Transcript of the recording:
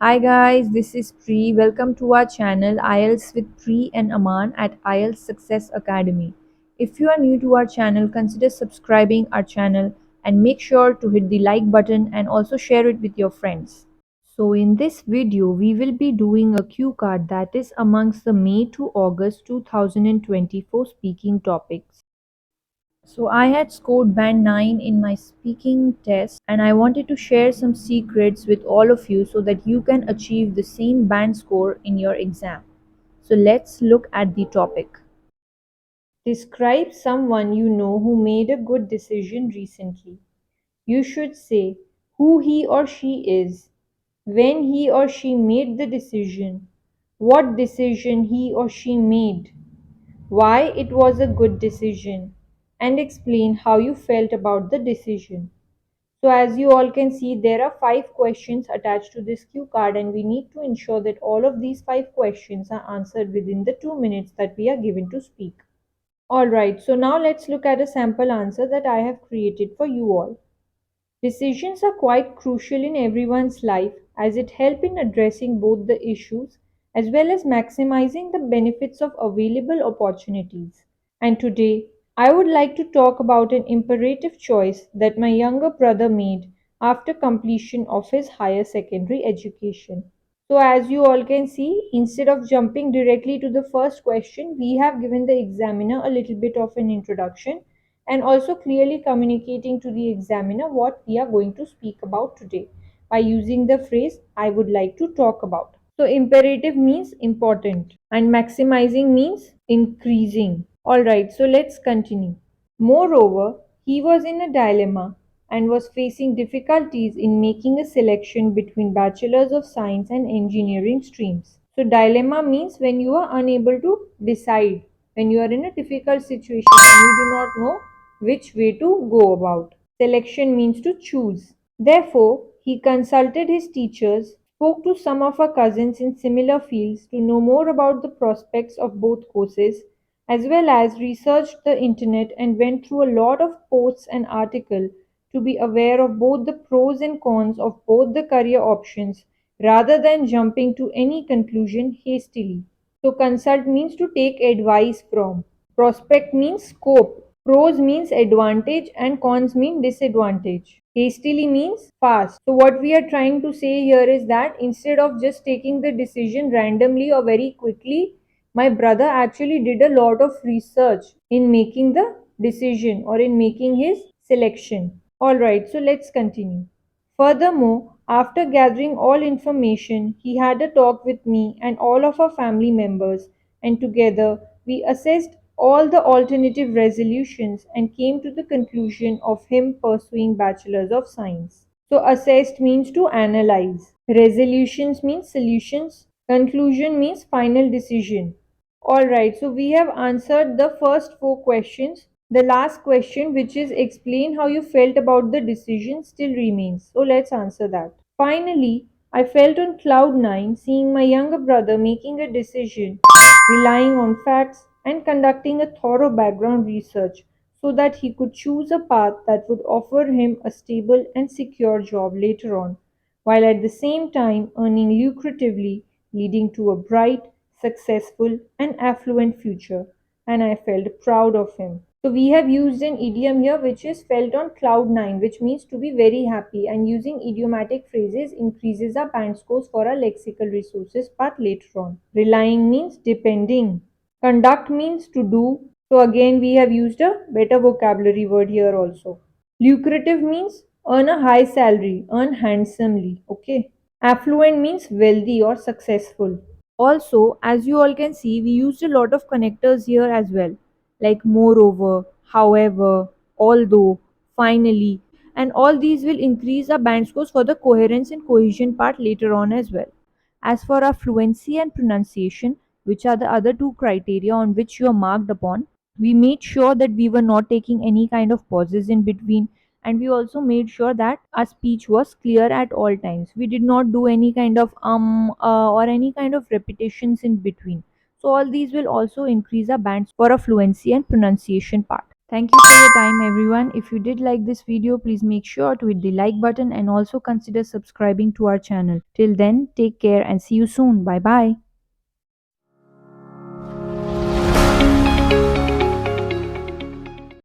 Hi guys, this is Pri. Welcome to our channel IELTS with Pri and Aman at IELTS Success Academy. If you are new to our channel, consider subscribing our channel and make sure to hit the like button and also share it with your friends. So in this video, we will be doing a cue card that is amongst the May to August 2024 speaking topics. So I had scored band 9 in my speaking test and I wanted to share some secrets with all of you so that you can achieve the same band score in your exam. So let's look at the topic. Describe someone you know who made a good decision recently. You should say who he or she is, when he or she made the decision, what decision he or she made, why it was a good decision, and explain how you felt about the decision. So, as you all can see, there are 5 questions attached to this cue card, and we need to ensure that all of these 5 questions are answered within the 2 minutes that we are given to speak. Alright, so now let's look at a sample answer that I have created for you all. Decisions are quite crucial in everyone's life as it helps in addressing both the issues as well as maximizing the benefits of available opportunities. And today, I would like to talk about an imperative choice that my younger brother made after completion of his higher secondary education. So, as you all can see, instead of jumping directly to the first question, we have given the examiner a little bit of an introduction and also clearly communicating to the examiner what we are going to speak about today by using the phrase I would like to talk about. So, imperative means important and maximizing means increasing. Alright, so let's continue. Moreover, he was in a dilemma and was facing difficulties in making a selection between Bachelors of Science and Engineering streams. So, dilemma means when you are unable to decide, when you are in a difficult situation and you do not know which way to go about. Selection means to choose. Therefore, he consulted his teachers, spoke to some of her cousins in similar fields to know more about the prospects of both courses, as well as researched the internet and went through a lot of posts and articles to be aware of both the pros and cons of both the career options rather than jumping to any conclusion hastily. So, consult means to take advice from. Prospect means scope. Pros means advantage and cons mean disadvantage. Hastily means fast. So, what we are trying to say here is that instead of just taking the decision randomly or very quickly, my brother actually did a lot of research in making the decision or in making his selection. Alright, so let's continue. Furthermore, after gathering all information, he had a talk with me and all of our family members, and together we assessed all the alternative resolutions and came to the conclusion of him pursuing Bachelors of Science. So, assessed means to analyze, resolutions means solutions, conclusion means final decision. Alright, so we have answered the first 4 questions. The last question, which is explain how you felt about the decision, still remains. So let's answer that. Finally, I felt on cloud 9 seeing my younger brother making a decision, relying on facts and conducting a thorough background research so that he could choose a path that would offer him a stable and secure job later on, while at the same time earning lucratively, leading to a bright, successful, and affluent future. And I felt proud of him. So we have used an idiom here which is felt on cloud 9, which means to be very happy, and using idiomatic phrases increases our band scores for our lexical resources part later on. Relying means depending. Conduct means to do. So again we have used a better vocabulary word here also. Lucrative means earn a high salary, earn handsomely. Okay. Affluent means wealthy or successful. Also, as you all can see, we used a lot of connectors here as well, like moreover, however, although, finally, and all these will increase our band scores for the coherence and cohesion part later on as well. As for our fluency and pronunciation, which are the other 2 criteria on which you are marked upon, we made sure that we were not taking any kind of pauses in between, and we also made sure that our speech was clear at all times. We did not do any kind of or any kind of repetitions in between. So all these will also increase our bands for a fluency and pronunciation part. Thank you for your time, everyone. If you did like this video, please make sure to hit the like button and also consider subscribing to our channel. Till then, take care and see you soon. Bye bye.